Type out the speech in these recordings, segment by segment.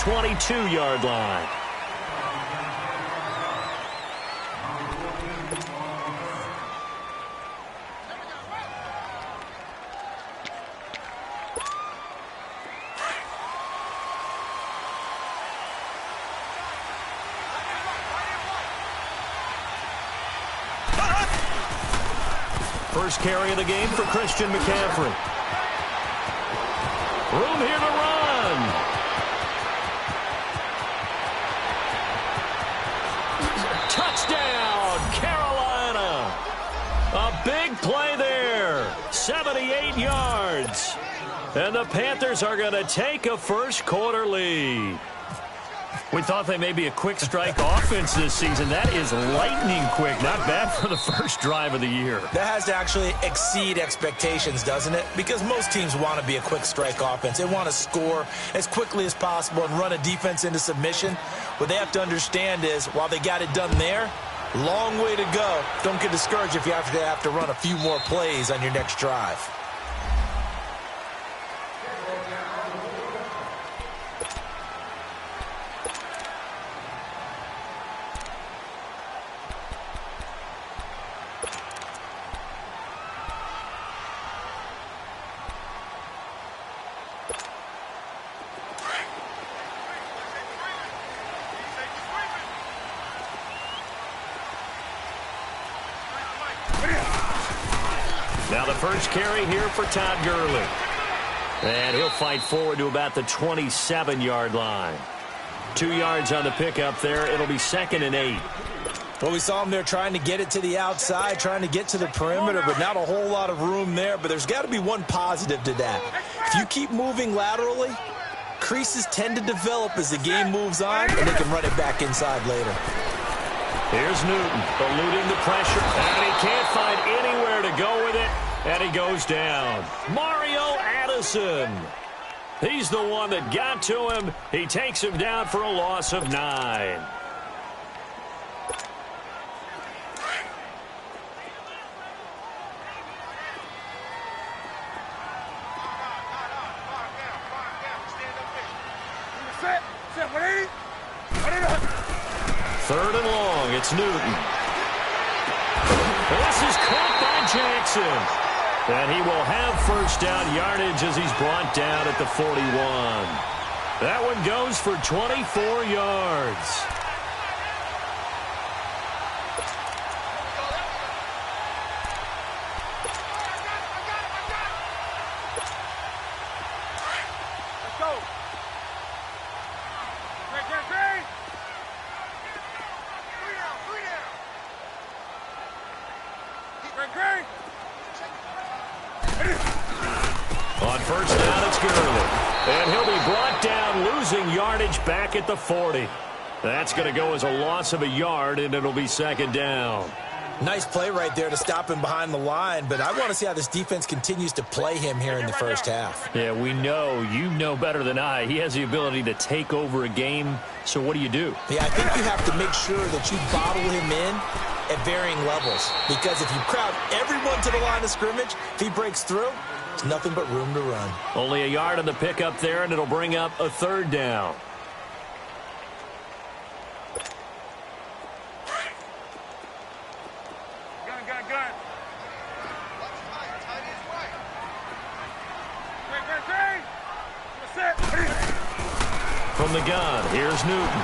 22-yard line. First carry of the game for Christian McCaffrey. Room here to run. Touchdown, Carolina. A big play there. 78 yards. And the Panthers are going to take a first quarter lead. We thought they may be a quick strike offense this season. That is lightning quick. Not bad for the first drive of the year. That has to actually exceed expectations, doesn't it? Because most teams want to be a quick strike offense. They want to score as quickly as possible and run a defense into submission. What they have to understand is, while they got it done there, long way to go. Don't get discouraged if you have to run a few more plays on your next drive. Now the first carry here for Todd Gurley. And he'll fight forward to about the 27-yard line. 2 yards on the pickup there. It'll be 2nd and 8. Well, we saw him there trying to get it to the outside, trying to get to the perimeter, but not a whole lot of room there. But there's got to be one positive to that. If you keep moving laterally, creases tend to develop as the game moves on, and they can run it back inside later. Here's Newton, eluding the pressure, and he can't find anywhere to go with it, and he goes down. Mario Addison. He's the one that got to him. He takes him down for a loss of 9. Third and long, it's Newton. This is caught by Jackson. And he will have first down yardage as he's brought down at the 41. That one goes for 24 yards. On first down, it's Gurley. And he'll be brought down, losing yardage back at the 40. That's going to go as a loss of a yard, and it'll be 2nd down. Nice play right there to stop him behind the line, but I want to see how this defense continues to play him here in the first half. Yeah, we know. You know better than I. He has the ability to take over a game, so what do you do? Yeah, I think you have to make sure that you bottle him in at varying levels, because if you crowd everyone to the line of scrimmage, if he breaks through, there's nothing but room to run. Only a yard on the pickup there, and it'll bring up a 3rd down. From the gun, here's Newton.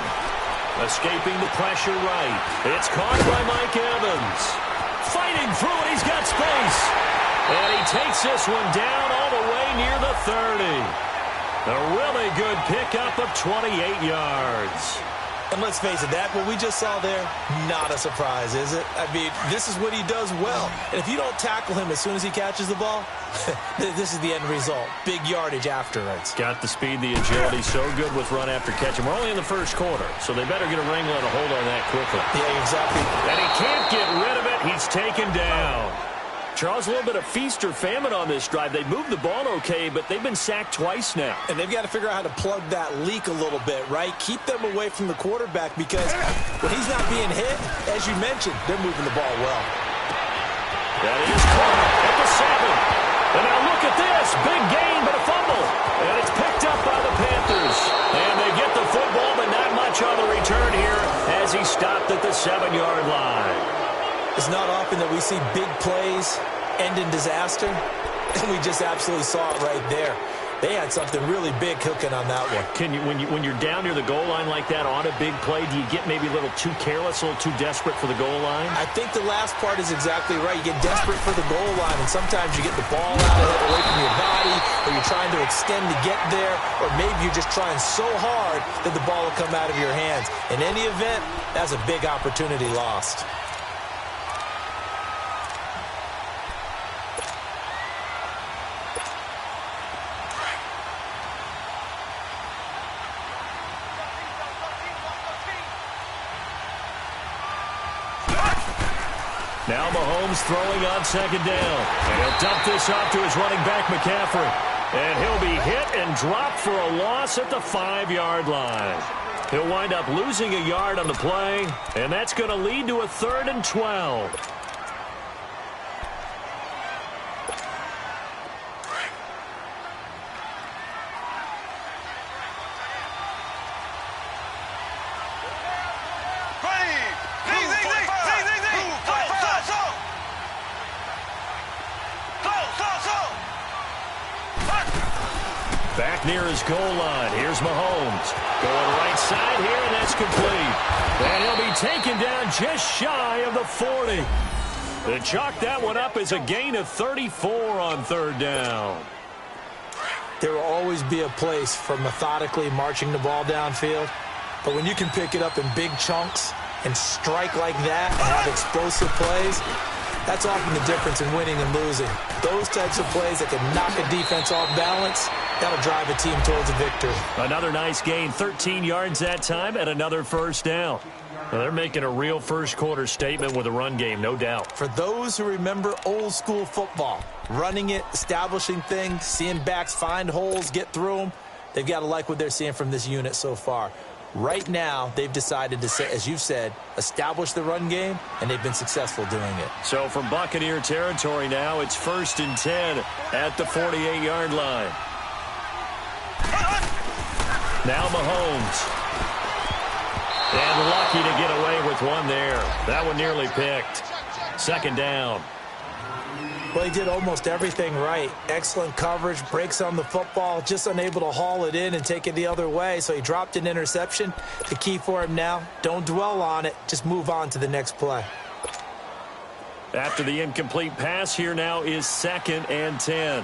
Escaping the pressure right. It's caught by Mike Evans. Fighting through it, he's got space. And he takes this one down all the way near the 30. A really good pickup of 28 yards. And let's face it, that what we just saw there, not a surprise, is it? I mean, this is what he does well. And if you don't tackle him as soon as he catches the ball, this is the end result. Big yardage afterwards. Got the speed, the agility, so good with run after catch. And we're only in the first quarter, so they better get a wrangle and a hold on that quickly. Yeah, exactly. And he can't get rid of it. He's taken down. Charles, a little bit of feast or famine on this drive. They moved the ball okay, but they've been sacked twice now. And they've got to figure out how to plug that leak a little bit, right? Keep them away from the quarterback, because when he's not being hit, as you mentioned, they're moving the ball well. That is caught at the 7. And now look at this. Big gain, but a fumble. And it's picked up by the Panthers. And they get the stopped at the 7-yard line. It's not often that we see big plays end in disaster, and we just absolutely saw it right there. They had something really big cooking on that one. When you're down near the goal line like that on a big play, do you get maybe a little too careless, a little too desperate for the goal line? I think the last part is exactly right. You get desperate for the goal line, and sometimes you get the ball out of it away from your body, or you're trying to extend to get there, or maybe you're just trying so hard that the ball will come out of your hands. In any event, that's a big opportunity lost. Now Mahomes throwing on 2nd down. And he'll dump this off to his running back, McCaffrey. And he'll be hit and dropped for a loss at the 5-yard line. He'll wind up losing a yard on the play, and that's going to lead to a 3rd and 12. Back near his goal line. Here's Mahomes. Going right side here, and that's complete. And he'll be taken down just shy of the 40. They chalk that one up as a gain of 34 on 3rd down. There will always be a place for methodically marching the ball downfield. But when you can pick it up in big chunks and strike like that and have explosive plays, that's often the difference in winning and losing. Those types of plays that can knock a defense off balance, that'll drive a team towards a victory. Another nice gain, 13 yards that time, and another 1st down. Well, they're making a real first-quarter statement with a run game, no doubt. For those who remember old-school football, running it, establishing things, seeing backs find holes, get through them, they've got to like what they're seeing from this unit so far. Right now, they've decided to, say, as you've said, establish the run game, and they've been successful doing it. So from Buccaneer territory now, it's 1st and 10 at the 48-yard line. Now Mahomes. And lucky to get away with one there. That one nearly picked. 2nd down. Well, he did almost everything right. Excellent coverage, breaks on the football, just unable to haul it in and take it the other way, so he dropped an interception. The key for him now, don't dwell on it, just move on to the next play. After the incomplete pass, here now is 2nd and 10.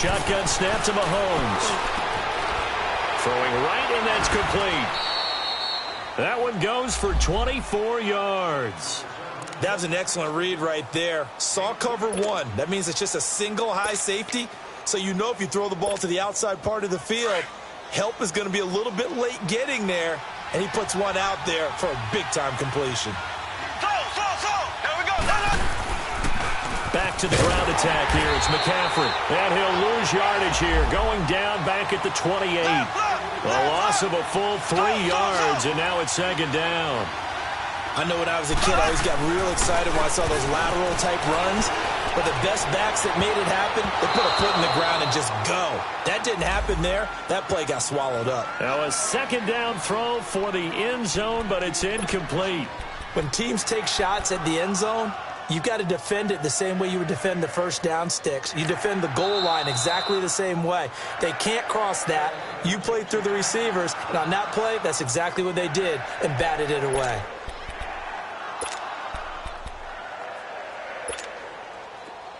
Shotgun snap to Mahomes. Throwing right, and that's complete. That one goes for 24 yards. That was an excellent read right there. Saw cover 1. That means it's just a single high safety. So you know if you throw the ball to the outside part of the field, help is going to be a little bit late getting there. And he puts one out there for a big-time completion. There we go. Back to the ground attack here. It's McCaffrey. And he'll lose yardage here. Going down back at the 28. A loss of a full 3 yards, and now it's 2nd down. I know when I was a kid, I always got real excited when I saw those lateral-type runs. But the best backs that made it happen, they put a foot in the ground and just go. That didn't happen there. That play got swallowed up. Now a 2nd down throw for the end zone, but it's incomplete. When teams take shots at the end zone, you've got to defend it the same way you would defend the 1st down sticks. You defend the goal line exactly the same way. They can't cross that. You play through the receivers, and on that play, that's exactly what they did and batted it away.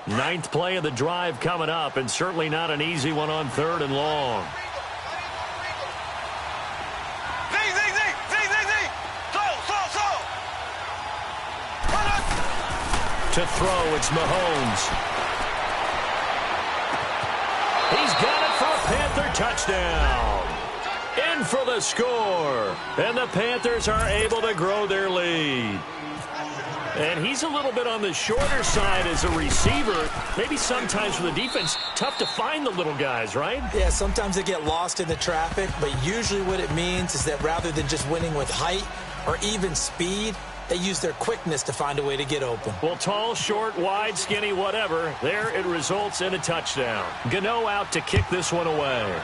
Ninth play of the drive coming up, and certainly not an easy one on 3rd and long. To throw, it's Mahomes. He's got it for a Panther touchdown. In for the score. And the Panthers are able to grow their lead. And he's a little bit on the shorter side as a receiver. Maybe sometimes for the defense, tough to find the little guys, right? Yeah, sometimes they get lost in the traffic, but usually what it means is that rather than just winning with height, or even speed, they use their quickness to find a way to get open. Well, tall, short, wide, skinny, whatever, there it results in a touchdown. Gano out to kick this one away.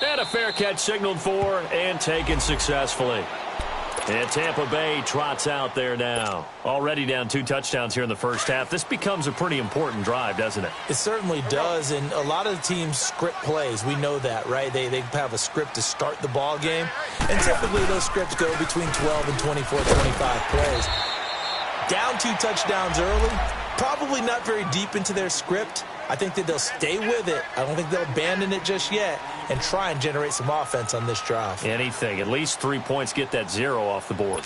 And a fair catch signaled for and taken successfully. And Tampa Bay trots out there now. Already down 2 touchdowns here in the first half. This becomes a pretty important drive, doesn't it? It certainly does, and a lot of the teams script plays. We know that, right? They have a script to start the ball game, and typically those scripts go between 12 and 24, 25 plays. Down 2 touchdowns early, probably not very deep into their script. I think that they'll stay with it. I don't think they'll abandon it just yet and try and generate some offense on this drive. Anything. At least 3 points, get that 0 off the board.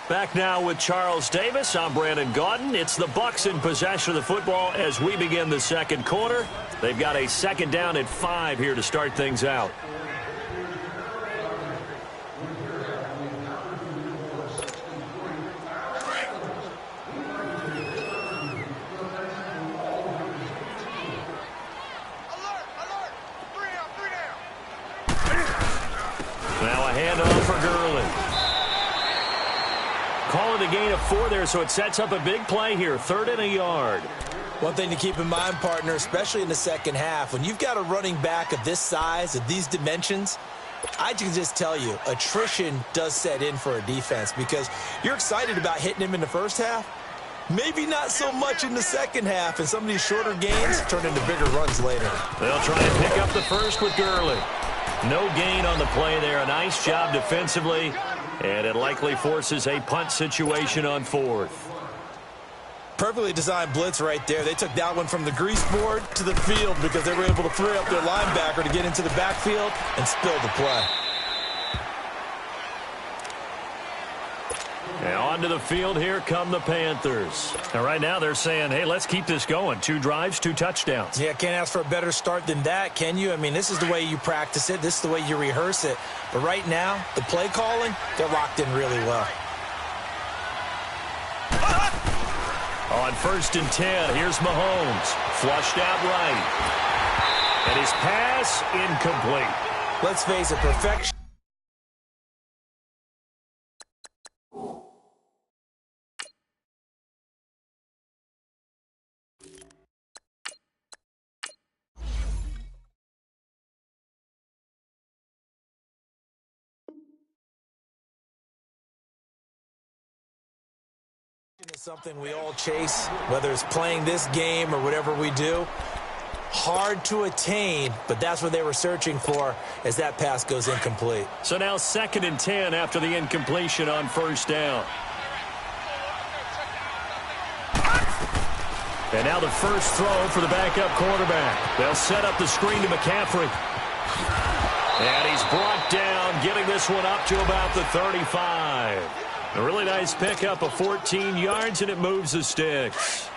Back now with Charles Davis. I'm Brandon Gaudin. It's the Bucs in possession of the football as we begin the second quarter. They've got a second down at 5 here to start things out. A gain of 4 there, so it sets up a big play here. 3rd and a yard. One thing to keep in mind, partner, especially in the second half, when you've got a running back of this size, of these dimensions, I can just tell you, attrition does set in for a defense because you're excited about hitting him in the first half. Maybe not so much in the second half, and some of these shorter gains turn into bigger runs later. They'll try and pick up the first with Gurley. No gain on the play there. A nice job defensively. And it likely forces a punt situation on 4th. Perfectly designed blitz right there. They took that one from the grease board to the field because they were able to free up their linebacker to get into the backfield and spill the play. And onto the field, here come the Panthers. Now, right now they're saying, hey, let's keep this going. 2 drives, 2 touchdowns. Yeah, can't ask for a better start than that, can you? I mean, this is the way you practice it. This is the way you rehearse it. But right now, the play calling, they're locked in really well. On 1st and 10, here's Mahomes. Flushed out right. And his pass incomplete. Let's face it, perfection. Is something we all chase, whether it's playing this game or whatever we do. Hard to attain, but that's what they were searching for as that pass goes incomplete. So now 2nd and 10 after the incompletion on 1st down. And now the first throw for the backup quarterback. They'll set up the screen to McCaffrey. And he's brought down, getting this one up to about the 35. A really nice pickup of 14 yards, and it moves the sticks.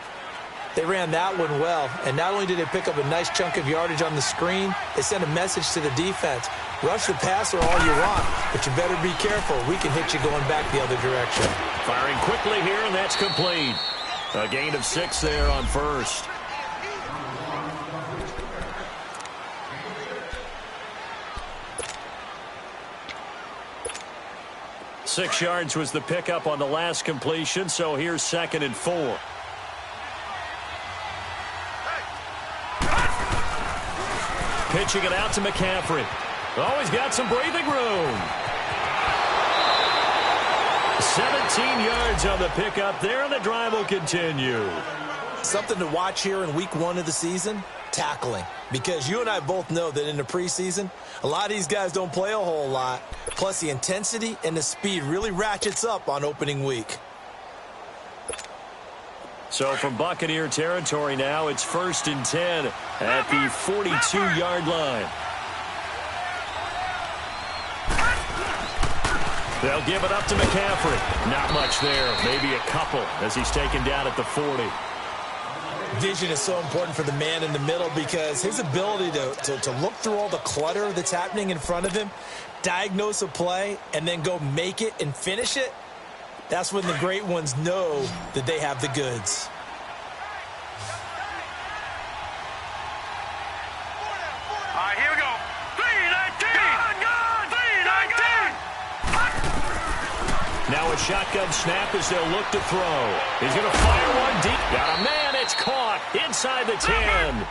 They ran that one well, and not only did they pick up a nice chunk of yardage on the screen, they sent a message to the defense. Rush the passer all you want, but you better be careful. We can hit you going back the other direction. Firing quickly here, and that's complete. A gain of 6 there on 1st. Six yards was the pickup on the last completion, so here's 2nd and 4. Pitching it out to McCaffrey. Oh, he's got some breathing room. 17 yards on the pickup there, and the drive will continue. Something to watch here in week 1 of the season, tackling. Because you and I both know that in the preseason, a lot of these guys don't play a whole lot. Plus, the intensity and the speed really ratchets up on opening week. So from Buccaneer territory now, it's 1st and 10 at the 42-yard line. They'll give it up to McCaffrey. Not much there, maybe a couple as he's taken down at the 40. Vision is so important for the man in the middle because his ability to look through all the clutter that's happening in front of him, diagnose a play, and then go make it and finish it, That's when the great ones know that they have the goods. All right, here we go. 319. Gun. 319. Now a shotgun snap as they'll look to throw. He's going to fire one deep. Got a man. It's caught inside the 10.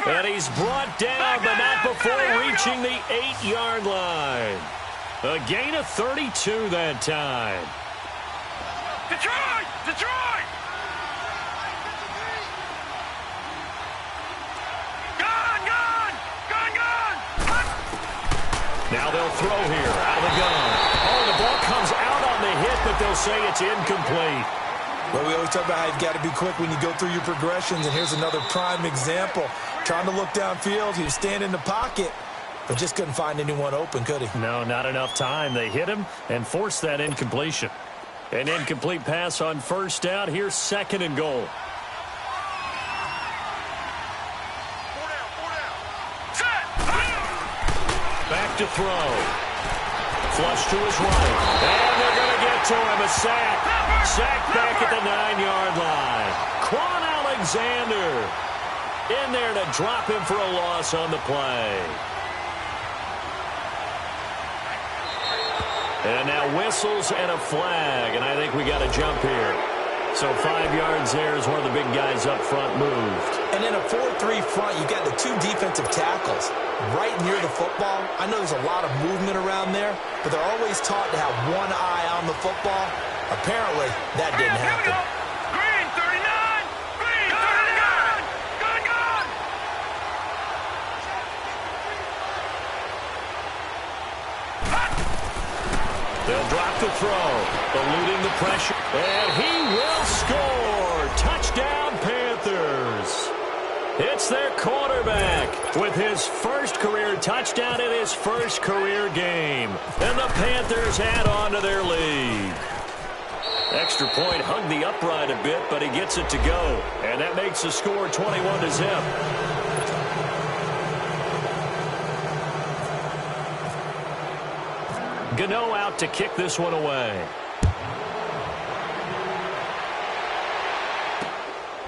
And he's brought down, but not before reaching the 8-yard line. A gain of 32 that time. Detroit! Detroit! Gun! Gun! Gun! Gun! Now they'll throw here out of the gun. Oh, the ball comes out on the hit, but they'll say it's incomplete. Well, we always talk about how you've got to be quick when you go through your progressions, and here's another prime example. Trying to look downfield, he was standing in the pocket, but just couldn't find anyone open, could he? No, not enough time. They hit him and forced that incompletion. An incomplete pass on first down. Here's 2nd and goal. 4 down. Set! Back to throw. Flush to his right. And they're going to get to him. A sack. Sack back at the 9-yard line. Quan Alexander in there to drop him for a loss on the play. And now whistles and a flag, and I think we got a jump here. So 5 yards there as one of the big guys up front moved. And in a 4-3 front, you got the 2 defensive tackles right near the football. I know there's a lot of movement around there, but they're always taught to have one eye on the football. Apparently, that didn't happen. Green 39! Green 39! Gun! Gun! They'll drop the throw, eluding the pressure, and he will score. Touchdown, Panthers. It's their quarterback with his first career touchdown in his first career game. And the Panthers add on to their lead. Extra point hung the upright a bit, but he gets it to go. And that makes the score 21-0. Gano out to kick this one away.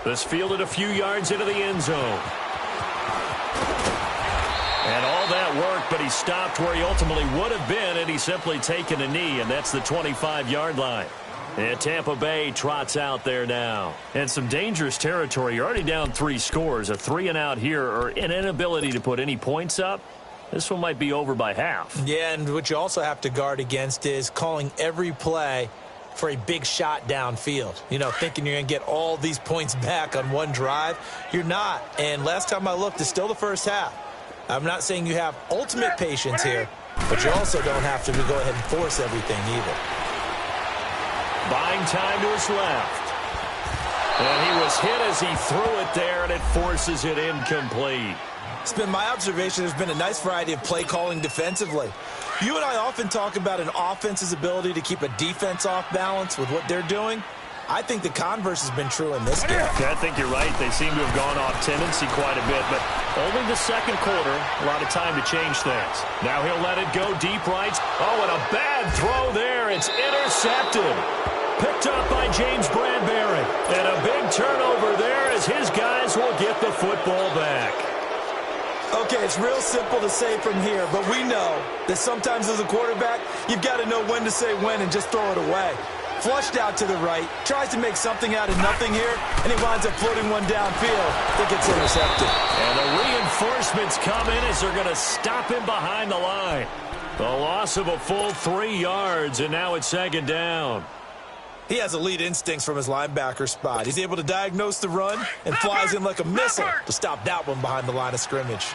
This fielded a few yards into the end zone. And all that worked, but he stopped where he ultimately would have been, and he's simply taken a knee, and that's the 25-yard line. And Tampa Bay trots out there now. And some dangerous territory. You're already down 3 scores. A 3-and-out here, or an inability to put any points up. This one might be over by half. Yeah, and what you also have to guard against is calling every play for a big shot downfield. You know, thinking you're going to get all these points back on one drive. You're not. And last time I looked, it's still the first half. I'm not saying you have ultimate patience here, but you also don't have to go ahead and force everything either. Buying time to his left. And he was hit as he threw it there, and it forces it incomplete. It's been my observation there's been a nice variety of play calling defensively. You and I often talk about an offense's ability to keep a defense off balance with what they're doing. I think the converse has been true in this game. Yeah, I think you're right. They seem to have gone off tendency quite a bit, but only the second quarter, a lot of time to change things. Now he'll let it go deep right. Oh, and a bad throw there. It's intercepted. Picked up by James Bradbury. And a big turnover there as his guys will get the football back. Okay, it's real simple to say from here, but we know that sometimes as a quarterback, you've got to know when to say when and just throw it away. Flushed out to the right, tries to make something out of nothing here, and he winds up floating one downfield that gets intercepted. And the reinforcements come in as they're going to stop him behind the line. The loss of a full 3 yards, and now it's 2nd down. He has elite instincts from his linebacker spot. He's able to diagnose the run and flies in like a missile to stop that one behind the line of scrimmage.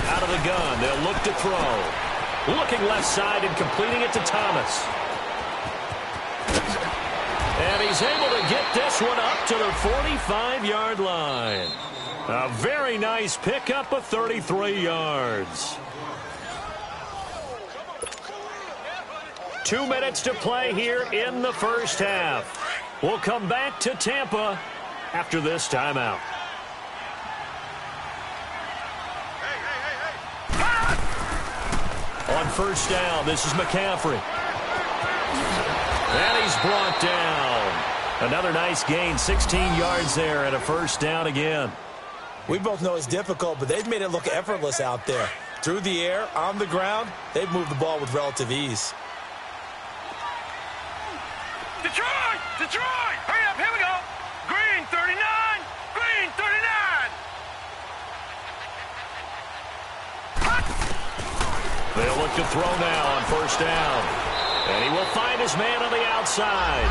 Out of the gun, they'll look to throw. Looking left side and completing it to Thomas. And he's able to get this one up to the 45-yard line. A very nice pickup of 33 yards. 2 minutes to play here in the first half. We'll come back to Tampa after this timeout. On first down, this is McCaffrey. And he's brought down. Another nice gain, 16 yards there and a first down again. We both know it's difficult, but they've made it look effortless out there. Through the air, on the ground, they've moved the ball with relative ease. Detroit! Detroit! Hurry up, here we go! Green 39! Green 39! They'll look to throw now on first down. And he will find his man on the outside.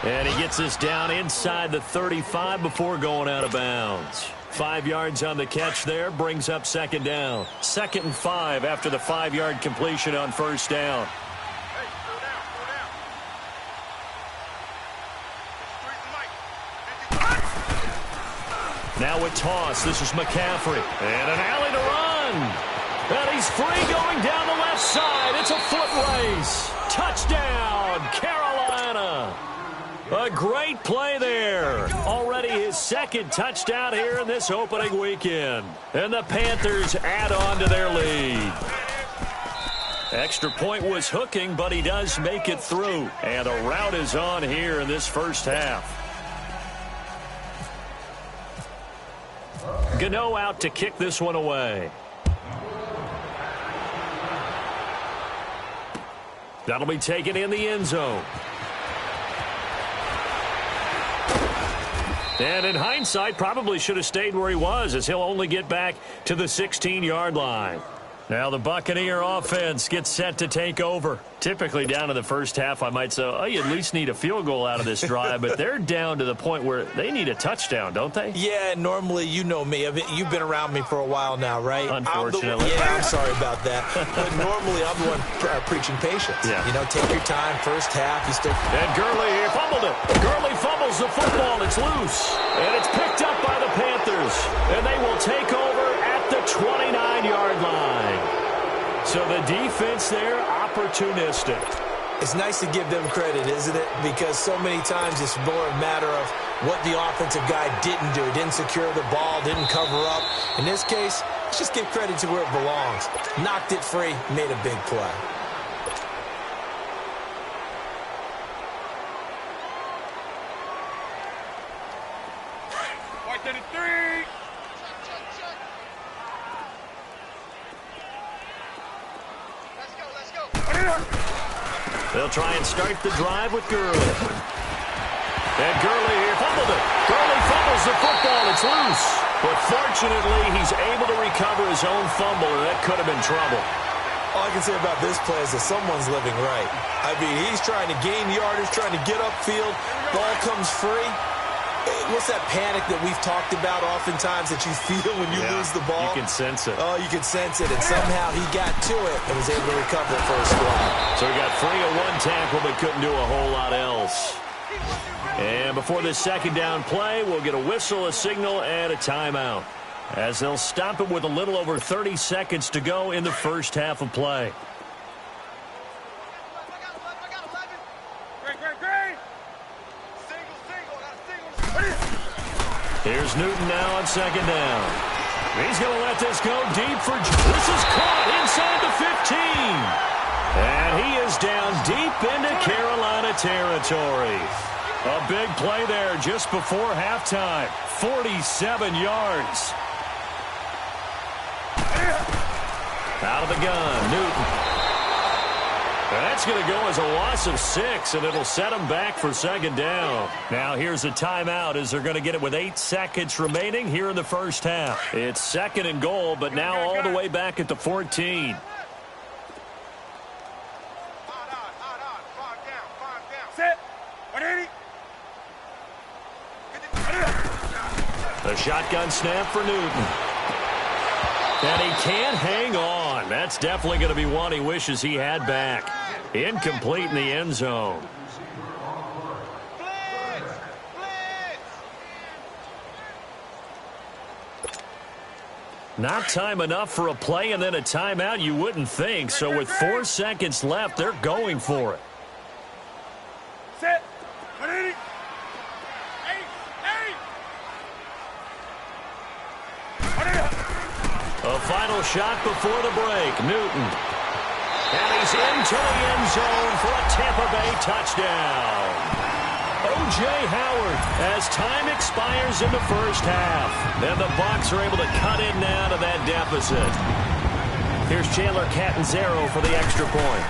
And he gets this down inside the 35 before going out of bounds. 5 yards on the catch there, brings up second down. 2nd and 5 after the 5-yard completion on first down. Hey, slow down, slow down. Now a toss. This is McCaffrey. And an alley to run. And he's free going down the left side. It's a foot race. Touchdown, Carolina. A great play there. Already his 2nd touchdown here in this opening weekend. And the Panthers add on to their lead. Extra point was hooking, but he does make it through. And a rout is on here in this first half. Gano out to kick this one away. That'll be taken in the end zone. And in hindsight, probably should have stayed where he was, as he'll only get back to the 16-yard line. Now the Buccaneer offense gets set to take over. Typically down in the first half, I might say, oh, you at least need a field goal out of this drive, but they're down to the point where they need a touchdown, don't they? Yeah, normally, you know me. You've been around me for a while now, right? Unfortunately. I'm sorry about that. But normally, I'm the one preaching patience. Yeah. You know, take your time, first half. You still. And Gurley fumbled it. Gurley fumbles the football. It's loose. And it's picked up by the Panthers. And they will take over at the 29-yard line. So the defense there, opportunistic. It's nice to give them credit, isn't it? Because so many times it's more a matter of what the offensive guy didn't do. Didn't secure the ball, didn't cover up. In this case, let's just give credit to where it belongs. Knocked it free, made a big play. White 33! They'll try and start the drive with Gurley. And Gurley here fumbled it. Gurley fumbles the football. It's loose. But fortunately, he's able to recover his own fumble, and that could have been trouble. All I can say about this play is that someone's living right. I mean, he's trying to gain yardage, trying to get upfield. Ball comes free. What's that panic that we've talked about oftentimes that you feel when you lose the ball? You can sense it. Oh, you can sense it. And somehow he got to it and was able to recover it for a squad. So he got free of one tackle but couldn't do a whole lot else. And before this second down play, we'll get a whistle, a signal, and a timeout, as they'll stop it with a little over 30 seconds to go in the first half of play. Here's Newton now on second down. He's going to let this go deep for... This is caught inside the 15. And he is down deep into Carolina territory. A big play there just before halftime. 47 yards. Out of the gun, Newton. That's going to go as a loss of 6, and it'll set them back for second down. Now here's a timeout as they're going to get it with 8 seconds remaining here in the first half. It's 2nd and goal, but now all the way back at the 14. Set. 180. The shotgun snap for Newton. And he can't hang on. That's definitely going to be one he wishes he had back. Incomplete in the end zone. Not time enough for a play and then a timeout, you wouldn't think. So with 4 seconds left, they're going for it. Set. 180. A final shot before the break. Newton. And he's into the end zone for a Tampa Bay touchdown. O.J. Howard as time expires in the first half. And the Bucs are able to cut in now to that deficit. Here's Chandler Catanzaro for the extra point.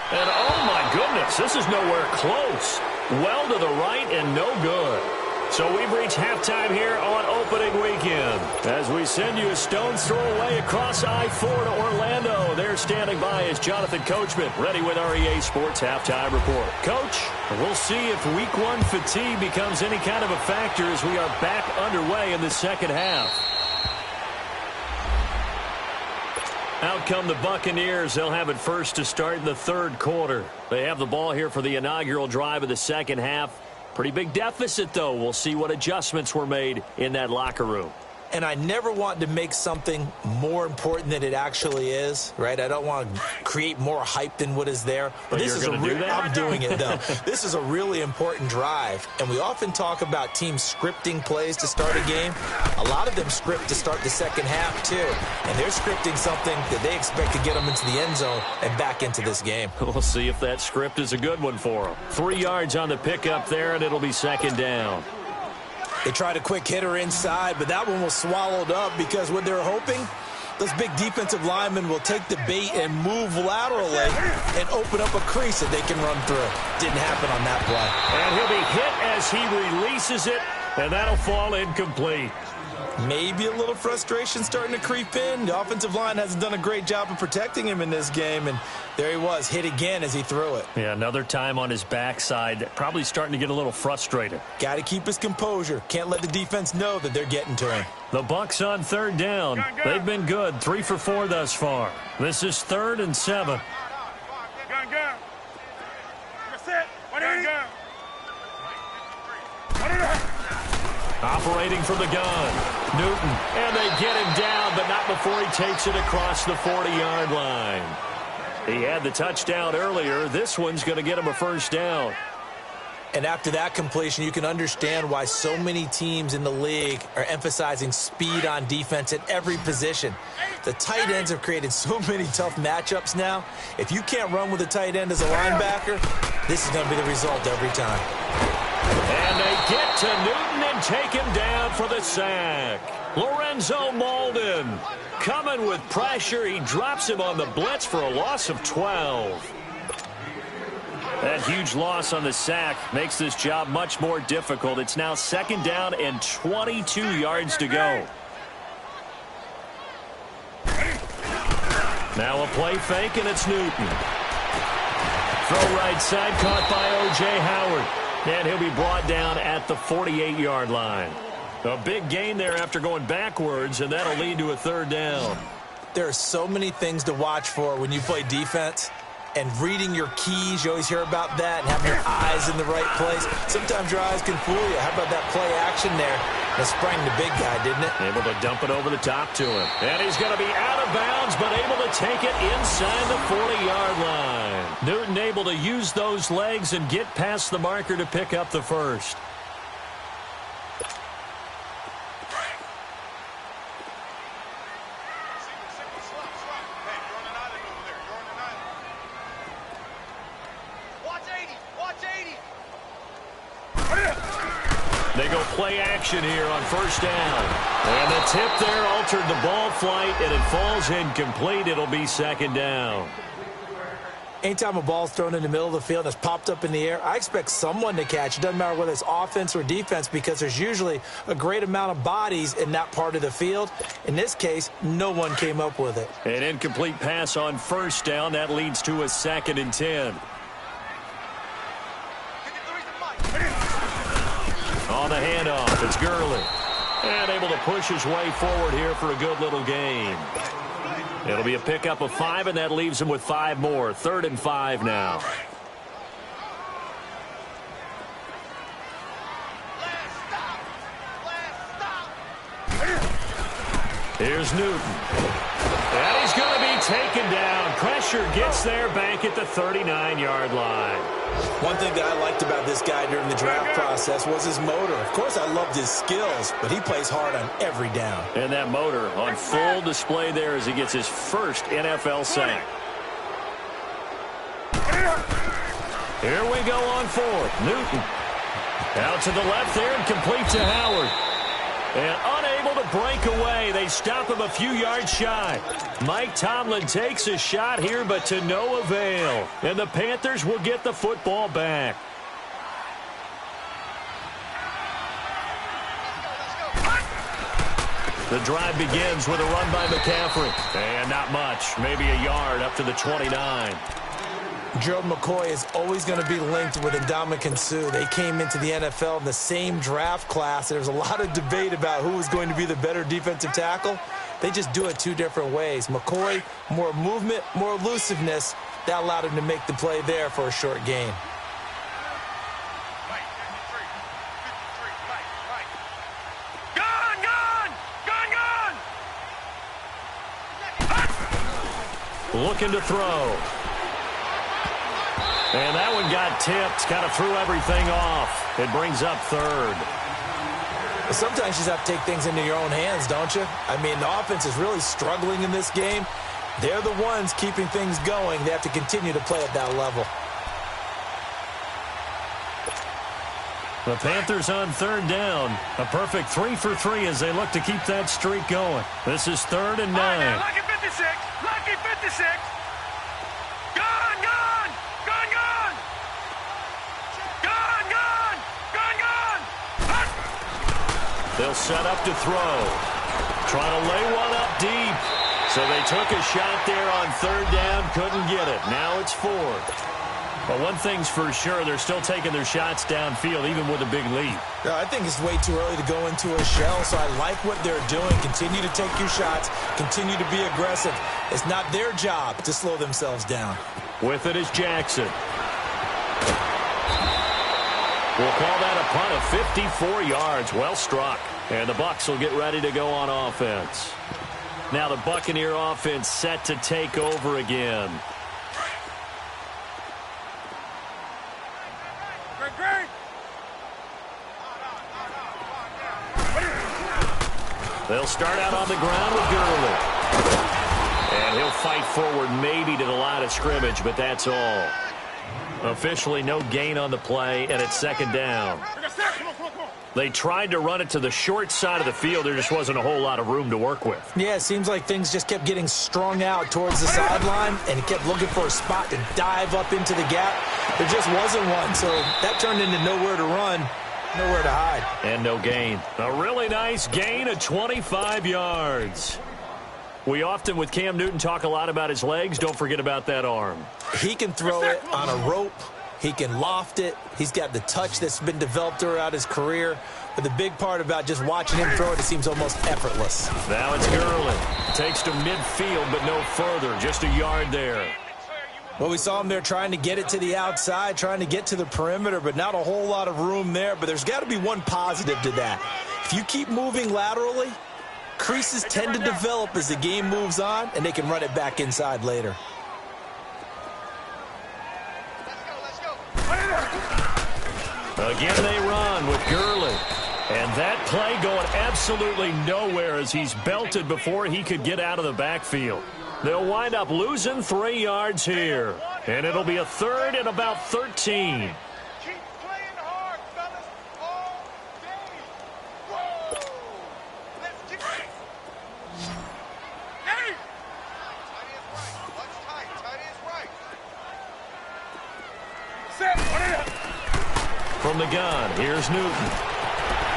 And oh my goodness, this is nowhere close. Well to the right and no good. So we've reached halftime here on opening weekend. As we send you a stone's throw away across I-4 to Orlando. There standing by is Jonathan Coachman, ready with our EA Sports Halftime Report. Coach, we'll see if Week 1 fatigue becomes any kind of a factor as we are back underway in the second half. Out come the Buccaneers. They'll have it first to start in the third quarter. They have the ball here for the inaugural drive of the second half. Pretty big deficit, though. We'll see what adjustments were made in that locker room. And I never want to make something more important than it actually is, right? I don't want to create more hype than what is there. But this is I'm doing it, though. This is a really important drive. And we often talk about teams scripting plays to start a game. A lot of them script to start the second half, too. And they're scripting something that they expect to get them into the end zone and back into this game. We'll see if that script is a good one for them. 3 yards on the pickup there, and it'll be second down. They tried a quick hitter inside, but that one was swallowed up because what they're hoping, those big defensive linemen will take the bait and move laterally and open up a crease that they can run through. Didn't happen on that play. And he'll be hit as he releases it, and that'll fall incomplete. Maybe a little frustration starting to creep in. The offensive line hasn't done a great job of protecting him in this game, and there he was, hit again as he threw it. Yeah, another time on his backside, probably starting to get a little frustrated. Got to keep his composure. Can't let the defense know that they're getting to him. The Bucs on third down. They've been good, 3 for 4 thus far. This is 3rd and 7. Gun. That's it. Gun. Operating from the gun, Newton, and they get him down, but not before he takes it across the 40-yard line. He had the touchdown earlier. This one's going to get him a first down. And after that completion, you can understand why so many teams in the league are emphasizing speed on defense at every position. The tight ends have created so many tough matchups now. If you can't run with a tight end as a linebacker, this is going to be the result every time. And they get to Newton and take him down for the sack. Lorenzo Molden coming with pressure. He drops him on the blitz for a loss of 12. That huge loss on the sack makes this job much more difficult. It's now 2nd down and 22 yards to go. Now a play fake, and it's Newton. Throw right side, caught by O.J. Howard. And he'll be brought down at the 48-yard line. A big gain there after going backwards, and that'll lead to a 3rd down. There are so many things to watch for when you play defense. And reading your keys, you always hear about that, and having your eyes in the right place. Sometimes your eyes can fool you. How about that play action there? That sprang the big guy, didn't it? Able to dump it over the top to him. And he's going to be out of bounds, but able to take it inside the 40-yard line. Newton able to use those legs and get past the marker to pick up the first. They go play action here on first down. And the tip there altered the ball flight, and it falls incomplete. It'll be 2nd down. Anytime a ball's thrown in the middle of the field that's popped up in the air, I expect someone to catch. It doesn't matter whether it's offense or defense because there's usually a great amount of bodies in that part of the field. In this case, no one came up with it. An incomplete pass on first down. That leads to a 2nd and 10. On the handoff, it's Gurley. And able to push his way forward here for a good little gain. It'll be a pickup of 5, and that leaves him with 5 more. 3rd and 5 now. Here's Newton. And he's going to be taken down. Pressure gets there back at the 39-yard line. One thing that I liked about this guy during the draft process was his motor. Of course, I loved his skills, but he plays hard on every down. And that motor on full display there as he gets his first NFL sack. Here we go on fourth. Newton out to the left there and complete to Howard. And unable to break away. They stop him a few yards shy. Mike Tomlin takes a shot here, but to no avail. And the Panthers will get the football back. The drive begins with a run by McCaffrey. And not much. Maybe a yard up to the 29. Gerald McCoy is always going to be linked with Ndamukong Suh. They came into the NFL in the same draft class. There's a lot of debate about who was going to be the better defensive tackle. They just do it two different ways. McCoy, more movement, more elusiveness. That allowed him to make the play there for a short gain. Looking to throw. And that one got tipped, kind of threw everything off. It brings up third. Sometimes you just have to take things into your own hands, don't you? I mean, the offense is really struggling in this game. They're the ones keeping things going. They have to continue to play at that level. The Panthers on third down. A perfect 3 for 3 as they look to keep that streak going. This is 3rd and 9. Lucky 56. Lucky 56. Gone, gone. Gone, gone. Gone, gone. Gone, gone. They'll set up to throw. Trying to lay one up deep. So they took a shot there on third down. Couldn't get it. Now it's 4th. But one thing's for sure, they're still taking their shots downfield, even with a big lead. I think it's way too early to go into a shell, so I like what they're doing. Continue to take your shots. Continue to be aggressive. It's not their job to slow themselves down. With it is Jackson. We'll call that a punt of 54 yards. Well struck. And the Bucs will get ready to go on offense. Now the Buccaneer offense set to take over again. They'll start out on the ground with Gurley. And he'll fight forward maybe to the line of scrimmage, but that's all. Officially no gain on the play, and it's 2nd down. They tried to run it to the short side of the field. There just wasn't a whole lot of room to work with. Yeah, it seems like things just kept getting strung out towards the sideline, and he kept looking for a spot to dive up into the gap. There just wasn't one, so that turned into nowhere to run. Nowhere to hide. And no gain. A really nice gain of 25 yards. We often, with Cam Newton, talk a lot about his legs. Don't forget about that arm. He can throw it on a rope. He can loft it. He's got the touch that's been developed throughout his career. But the big part about just watching him throw it seems almost effortless. Now it's Gurley. Takes to midfield, but no further. Just a yard there. Well, we saw him there trying to get it to the outside, trying to get to the perimeter, but not a whole lot of room there. But there's got to be one positive to that. If you keep moving laterally, creases tend to develop as the game moves on, and they can run it back inside later. Again they run with Gurley. And that play going absolutely nowhere as he's belted before he could get out of the backfield. They'll wind up losing 3 yards here. And it'll be a 3rd and about 13. Keep playing hard, fellas, all day. Whoa! Let's keep it. Hey! Tight is right. What's tight? Tight is right. Set. Put it up. From the gun, here's Newton.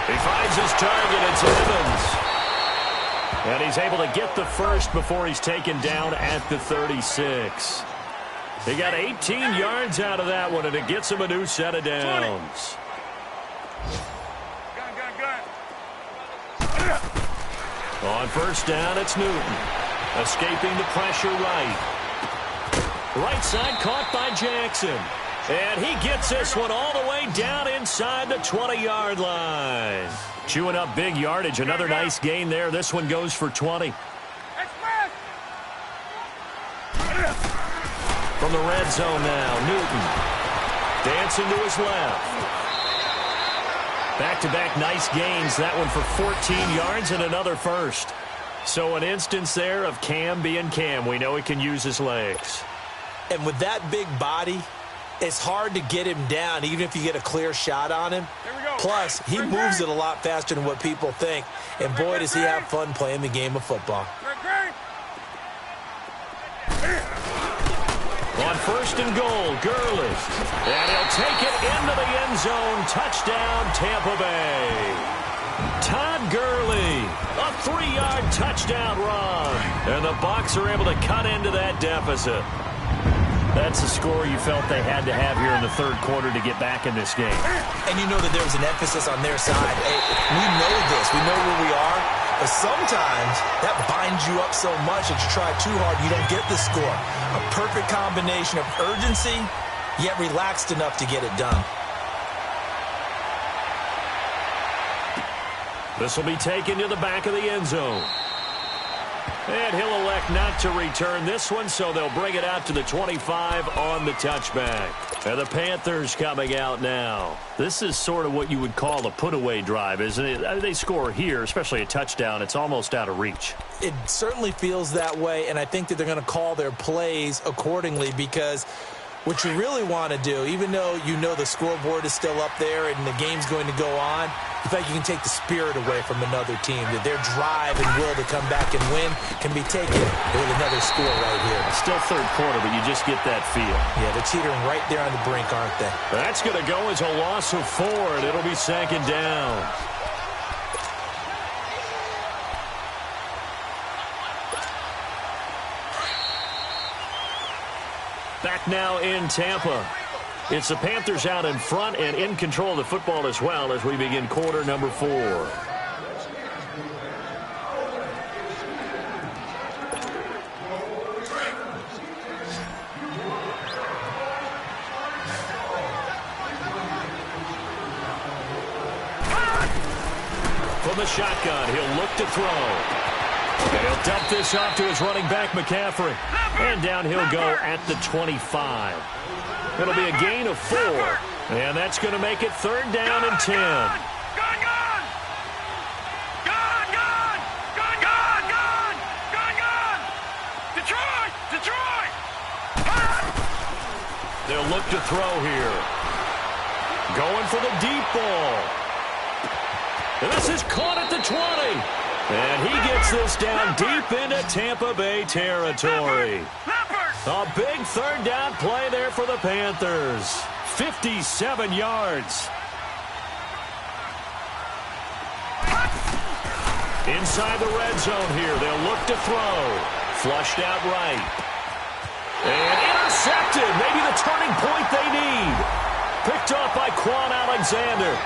He finds his target. It's Evans. And he's able to get the first before he's taken down at the 36. He got 18 yards out of that one, and it gets him a new set of downs. On first down, it's Newton. Escaping the pressure right. Right side caught by Jackson. And he gets this one all the way down inside the 20-yard line. Chewing up big yardage. Another nice gain there. This one goes for 20. From the red zone now, Newton. Dancing to his left. Back-to-back nice gains. That one for 14 yards and another first. So an instance there of Cam being Cam. We know he can use his legs. And with that big body, it's hard to get him down, even if you get a clear shot on him. Plus, he moves it a lot faster than what people think. And boy, does he have fun playing the game of football. On first and goal, Gurley. And he'll take it into the end zone. Touchdown, Tampa Bay. Todd Gurley, a 3-yard touchdown run. And the Bucs are able to cut into that deficit. That's the score you felt they had to have here in the third quarter to get back in this game. And you know that there was an emphasis on their side. Hey, we know this. We know where we are. But sometimes that binds you up so much that you try too hard, you don't get the score. A perfect combination of urgency, yet relaxed enough to get it done. This will be taken to the back of the end zone. And he'll elect not to return this one, so they'll bring it out to the 25 on the touchback. And the Panthers coming out now. This is sort of what you would call a put-away drive, isn't it? I mean, they score here, especially a touchdown. It's almost out of reach. It certainly feels that way, and I think that they're going to call their plays accordingly because what you really want to do, even though you know the scoreboard is still up there and the game's going to go on, in fact, you can take the spirit away from another team. That their drive and will to come back and win can be taken with another score right here. Still third quarter, but you just get that feel. Yeah, they're teetering right there on the brink, aren't they? That's going to go as a loss of 4, and it'll be second down. Back now in Tampa. It's the Panthers out in front and in control of the football as well as we begin quarter number 4. From the shotgun, he'll look to throw. And he'll dump this off to his running back, McCaffrey. And down he'll go at the 25. It'll be a gain of 4. And that's going to make it third down and 10. Gone! Detroit! They'll look to throw here. Going for the deep ball. And this is caught at the 20. And he gets this down deep into Tampa Bay territory. A big third down play there for the Panthers. 57 yards. Inside the red zone here. They'll look to throw. Flushed out right. And intercepted. Maybe the turning point they need. Picked off by Quan Alexander.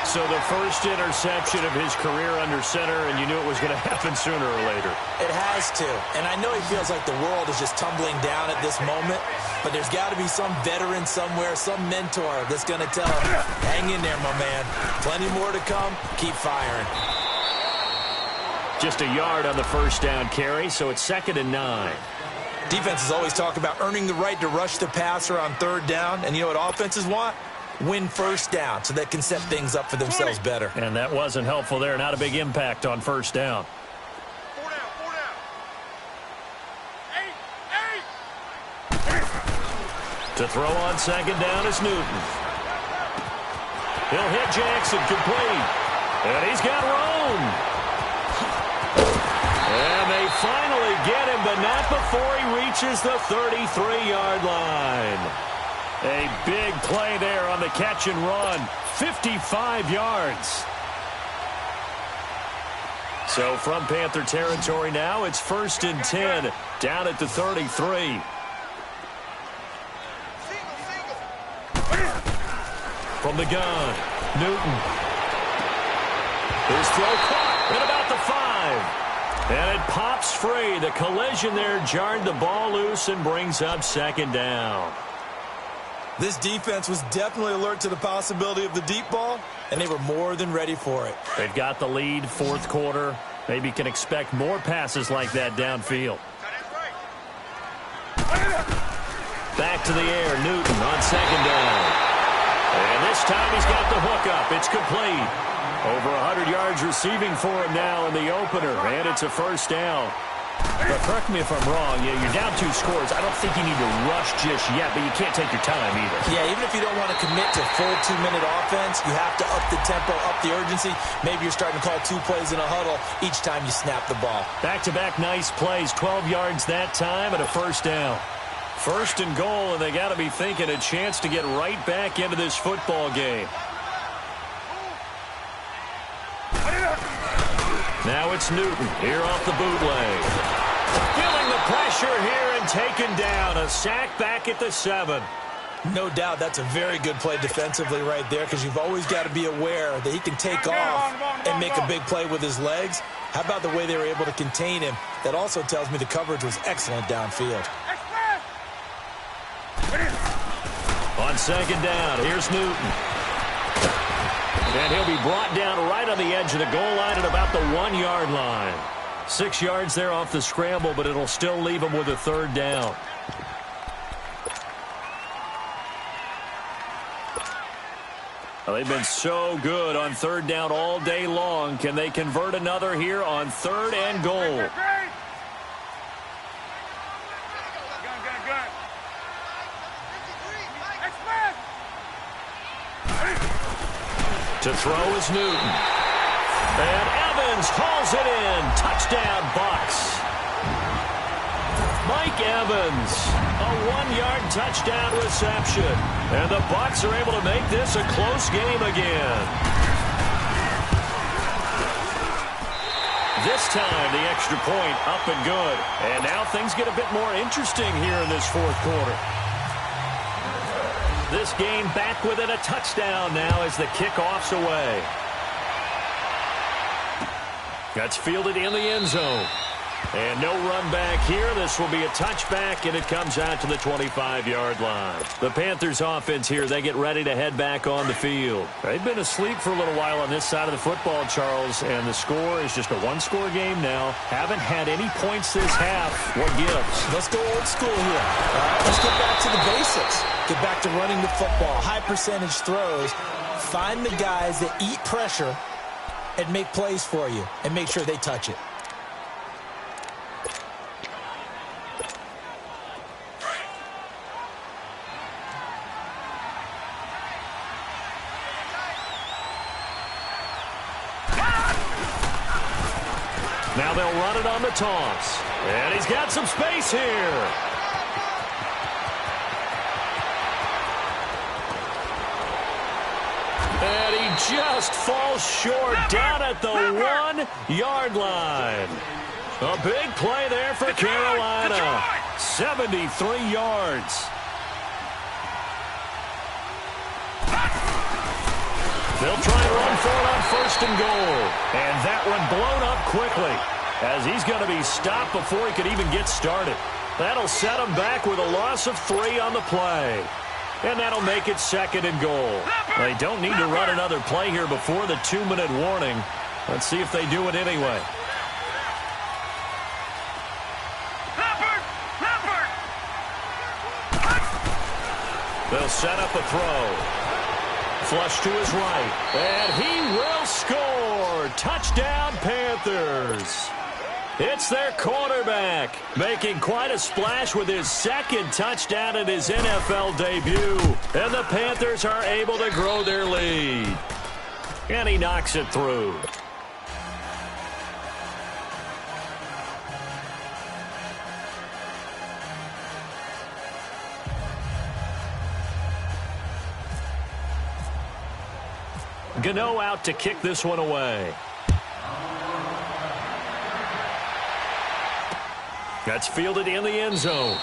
So the first interception of his career under center, and you knew it was going to happen sooner or later. It has to. And I know he feels like the world is just tumbling down at this moment, but there's got to be some veteran somewhere, some mentor that's going to tell him, hang in there, my man. Plenty more to come. Keep firing. Just a yard on the first down carry, so it's 2nd and 9. Defenses always talk about earning the right to rush the passer on third down, and you know what offenses want? Win first down so they can set things up for themselves better. And that wasn't helpful there. Not a big impact on first down. 4 down. 8. To throw on second down is Newton. He'll hit Jackson complete. And he's got room. And they finally get him, but not before he reaches the 33-yard line. A big play there on the catch and run. 55 yards. So from Panther territory now, it's 1st and 10 down at the 33. From the gun, Newton. His throw caught at about the 5. And it pops free. The collision there jarred the ball loose and brings up second down. This defense was definitely alert to the possibility of the deep ball, and they were more than ready for it. They've got the lead, fourth quarter. Maybe can expect more passes like that downfield. Back to the air, Newton on second down. And this time he's got the hook up. It's complete. Over 100 yards receiving for him now in the opener, and it's a first down. But correct me if I'm wrong, you're down 2 scores. I don't think you need to rush just yet, but you can't take your time either. Yeah, even if you don't want to commit to full 2-minute offense, you have to up the tempo, up the urgency. Maybe you're starting to call 2 plays in a huddle each time you snap the ball. Back-to-back nice plays, 12 yards that time and a first down. First and goal, and they got to be thinking a chance to get right back into this football game. Now it's Newton here off the bootleg. Feeling the pressure here and taken down. A sack back at the 7. No doubt that's a very good play defensively right there, because you've always got to be aware that he can take off and make a big play with his legs. How about the way they were able to contain him? That also tells me the coverage was excellent downfield. On second down, here's Newton. And he'll be brought down right on the edge of the goal line at about the 1-yard line. 6 yards there off the scramble, but it'll still leave him with a third down. Well, they've been so good on third down all day long. Can they convert another here on third and goal? To throw is Newton. And Evans hauls it in. Touchdown, Bucs. Mike Evans, a 1-yard touchdown reception. And the Bucs are able to make this a close game again. This time, the extra point up and good. And now things get a bit more interesting here in this fourth quarter. This game back within a touchdown now as the kickoff's away. That's fielded in the end zone. And no run back here. This will be a touchback, and it comes out to the 25-yard line. The Panthers offense here, they get ready to head back on the field. They've been asleep for a little while on this side of the football, Charles, and the score is just a 1-score game now. Haven't had any points this half. What gives? Let's go old school here. All right, let's get back to the basics. Get back to running the football, high-percentage throws. Find the guys that eat pressure and make plays for you, and make sure they touch it. Now they'll run it on the toss. And he's got some space here. And he just falls short down at the 1-yard line. A big play there for Carolina. 73 yards. They'll try and run for it on first and goal. And that one blown up quickly as he's going to be stopped before he could even get started. That'll set him back with a loss of 3 on the play. And that'll make it second and goal. They don't need to run another play here before the 2-minute warning. Let's see if they do it anyway. They'll set up a throw. Flush to his right. And he will score. Touchdown, Panthers. It's their quarterback, making quite a splash with his second touchdown in his NFL debut. And the Panthers are able to grow their lead. And he knocks it through. Gano out to kick this one away. That's fielded in the end zone.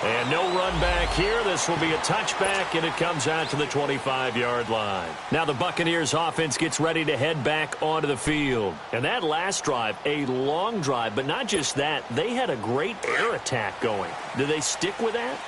And no run back here. This will be a touchback, and it comes out to the 25-yard line. Now the Buccaneers offense gets ready to head back onto the field. And that last drive, a long drive, but not just that. They had a great air attack going. Do they stick with that?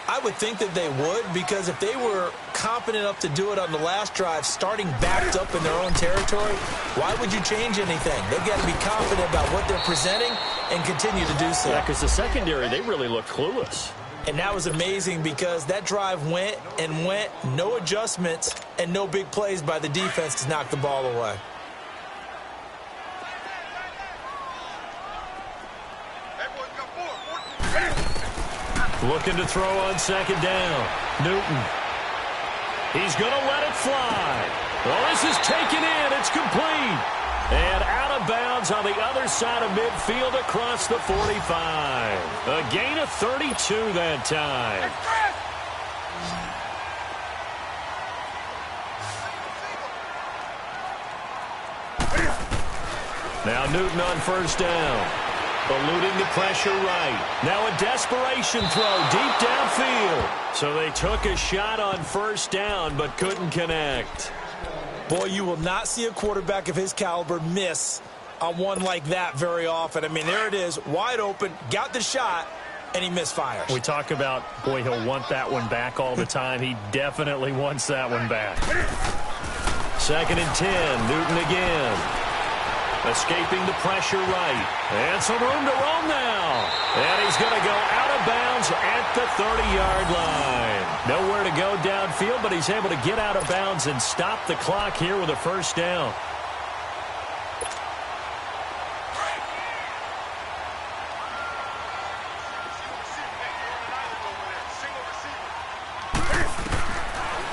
I would think that they would, because if they were confident enough to do it on the last drive, starting backed up in their own territory, why would you change anything? They've got to be confident about what they're presenting and continue to do so. Yeah, because the secondary, they really looked clueless. And that was amazing because that drive went and went, no adjustments, and no big plays by the defense to knock the ball away. Looking to throw on second down. Newton. He's going to let it fly. Well, this is taken in. It's complete. And out of bounds on the other side of midfield across the 45. A gain of 32 that time. Now Newton on first down. Eluding the pressure right. Now a desperation throw deep downfield. So they took a shot on first down but couldn't connect. Boy, you will not see a quarterback of his caliber miss on one like that very often. I mean, there it is, wide open, got the shot, and he misfires. We talk about, boy, he'll want that one back all the time. He definitely wants that one back. 2nd and 10, Newton again. Escaping the pressure right. And some room to roam now. And he's going to go out of bounds at the 30-yard line. Nowhere to go downfield, but he's able to get out of bounds and stop the clock here with a first down.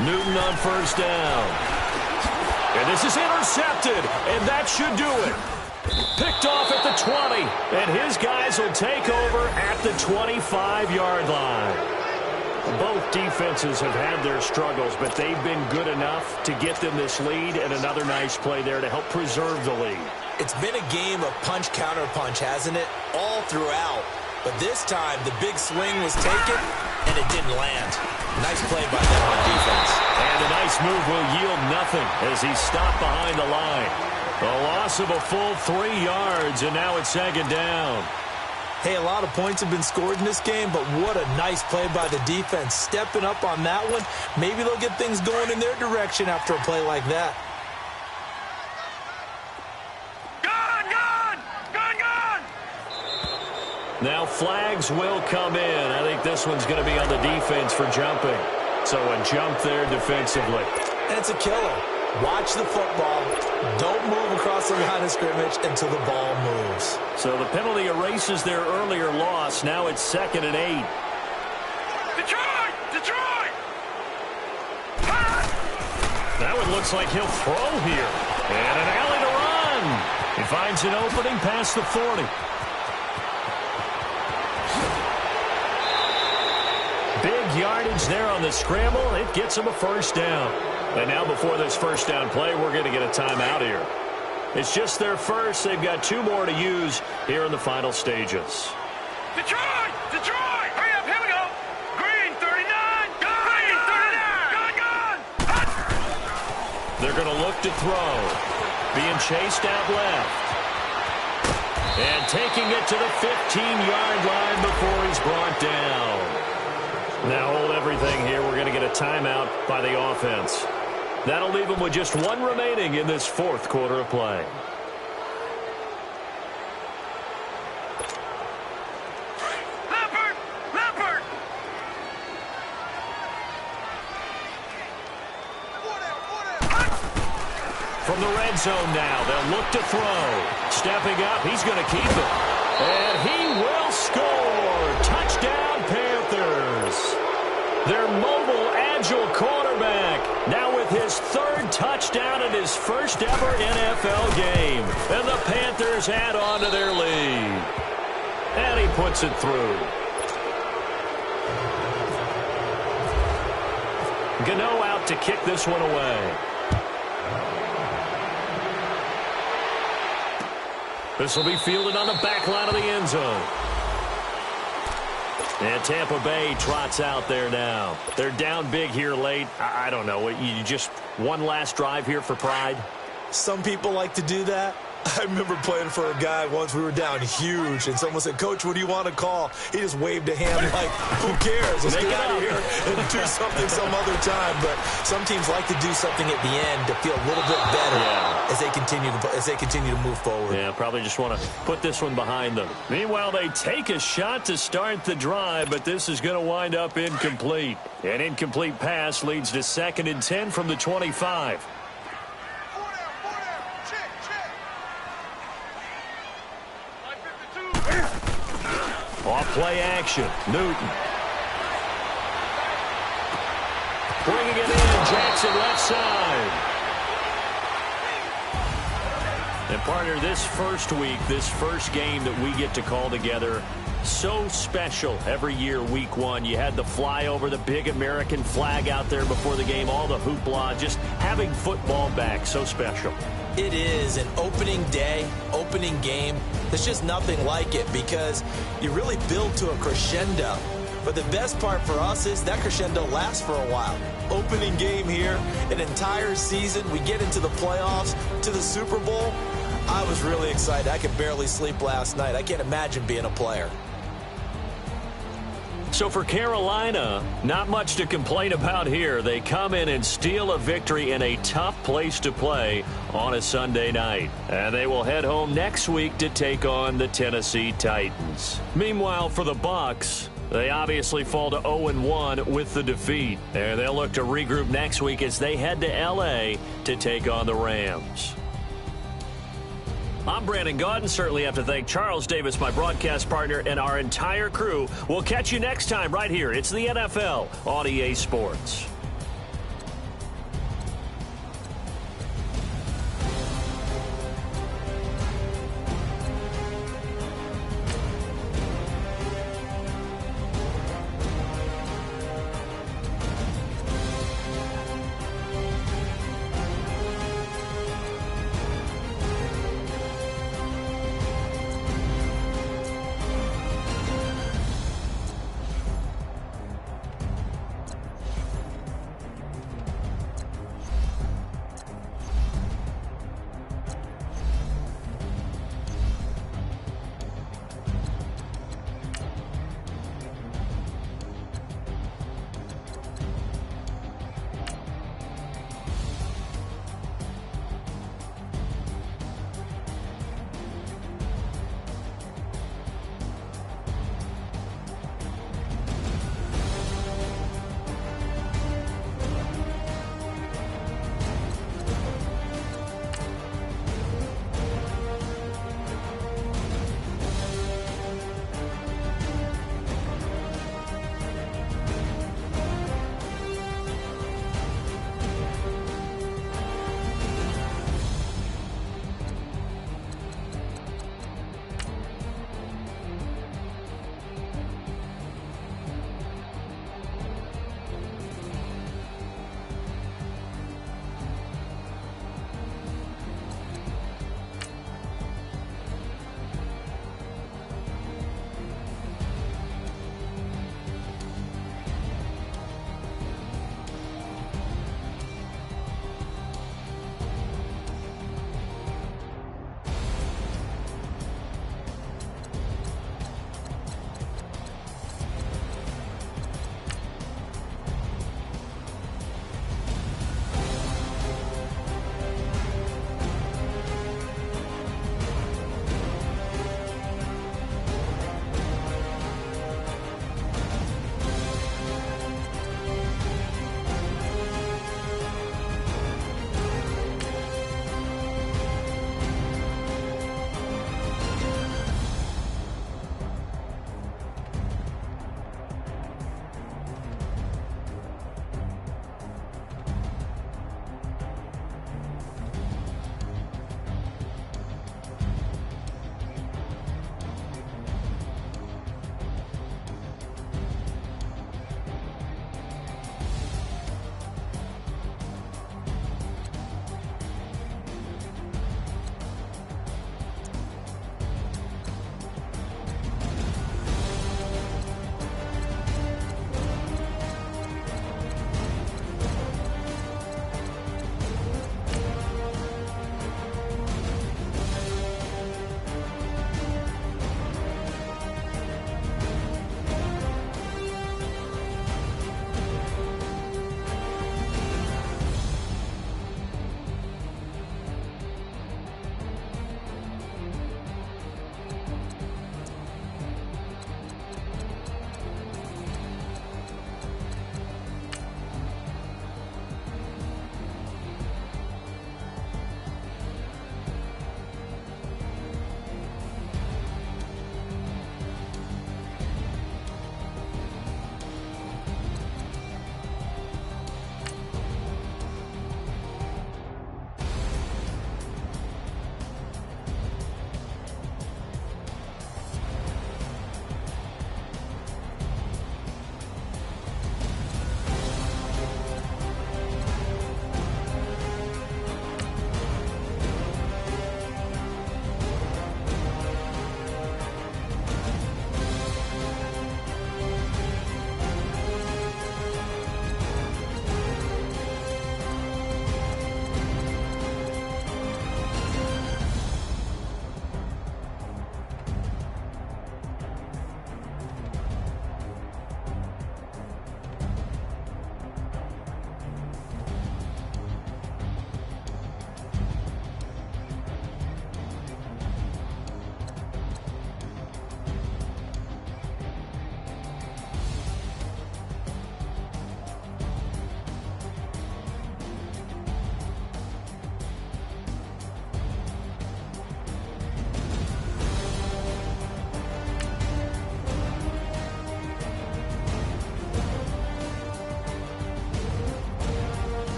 Newton on first down. And this is intercepted, and that should do it. Picked off at the 20, and his guys will take over at the 25-yard line. Both defenses have had their struggles, but they've been good enough to get them this lead, and another nice play there to help preserve the lead. It's been a game of punch-counter-punch, hasn't it? All throughout. But this time, the big swing was taken, and it didn't land. Nice play by them on defense. And a nice move will yield nothing as he stopped behind the line. A loss of a full 3 yards, and now it's 2nd down. Hey, a lot of points have been scored in this game, but what a nice play by the defense. Stepping up on that one, maybe they'll get things going in their direction after a play like that. Now flags will come in. I think this one's going to be on the defense for jumping. So a jump there defensively. And it's a killer. Watch the football. Don't move across the line of scrimmage until the ball moves. So the penalty erases their earlier loss. Now it's 2nd and 8. Detroit! Detroit! That one looks like he'll throw here. And an alley to run. He finds an opening past the 40. Big yardage there on the scramble. It gets him a first down. And now before this first down play, we're going to get a timeout here. It's just their first. They've got 2 more to use here in the final stages. Detroit! Detroit! Hurry up, here we go! Green 39! Green 39! Gun! They're going to look to throw. Being chased out left. And taking it to the 15-yard line before he's brought down. Now hold everything here. We're going to get a timeout by the offense. That'll leave them with just 1 remaining in this 4th quarter of play. Leopard! Leopard! From the red zone now, they'll look to throw. Stepping up, he's going to keep it. And he will score. Touchdown, Panthers. Their mobile, agile quarterback now with his 3rd touchdown in his first ever NFL game. And the Panthers add on to their lead. And he puts it through. Gano out to kick this one away. This will be fielded on the back line of the end zone. And Tampa Bay trots out there now. They're down big here late. I don't know. You just one last drive here for pride? Some people like to do that. I remember playing for a guy once. We were down huge, and someone said, "Coach, what do you want to call?" He just waved a hand like, "Who cares? Let's get out of here and do something some other time." But some teams like to do something at the end to feel a little bit better as they continue to move forward. Yeah, probably just want to put this one behind them. Meanwhile, they take a shot to start the drive, but this is going to wind up incomplete. An incomplete pass leads to 2nd and 10 from the 25. Off play action. Newton. Bringing it in. Jackson left side. And partner, this first week, this first game that we get to call together, so special every year, week 1. You had the flyover, the big American flag out there before the game, all the hoopla, just having football back, so special. It is an opening day, opening game. There's just nothing like it because you really build to a crescendo. But the best part for us is that crescendo lasts for a while. Opening game here, an entire season. We get into the playoffs, to the Super Bowl. I was really excited. I could barely sleep last night. I can't imagine being a player. So for Carolina, not much to complain about here. They come in and steal a victory in a tough place to play on a Sunday night. And they will head home next week to take on the Tennessee Titans. Meanwhile, for the Bucs, they obviously fall to 0-1 with the defeat. And they'll look to regroup next week as they head to L.A. to take on the Rams. I'm Brandon Gaudin. Certainly have to thank Charles Davis, my broadcast partner, and our entire crew. We'll catch you next time right here. It's the NFL on EA Sports.